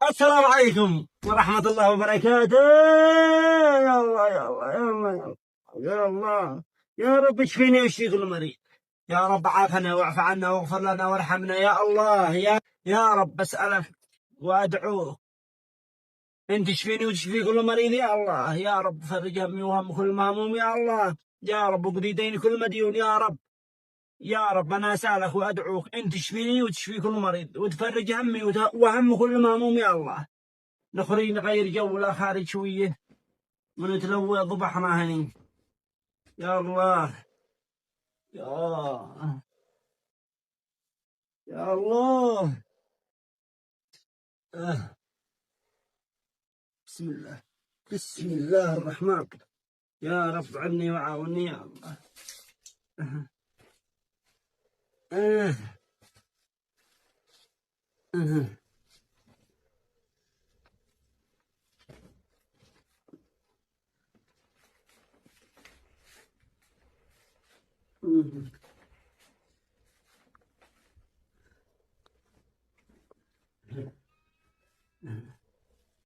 السلام عليكم ورحمة الله وبركاته. يا الله يا الله يا الله يا الله. يا رب اشفيني واشفي كل مريض. يا رب عافنا واعف عنا واغفر لنا وارحمنا يا الله. يا رب اسألك وادعوك انت تشفيني وتشفي كل مريض يا الله. يا رب فرج همي وهم كل مهموم يا الله. يا رب اقضي دين كل مديون يا رب. يا رب انا اسالك وادعوك انت تشفيني وتشفي كل مريض وتفرج همي وهم كل مهموم يا الله. نخرج نغير جو لا خارج شوية ونتلوى ضبحنا هني. يا الله. يا يا الله. آه. بسم الله. بسم الله الرحمن الرحيم. يا رب عني وعاوني يا الله. آه. آه. آه. آه.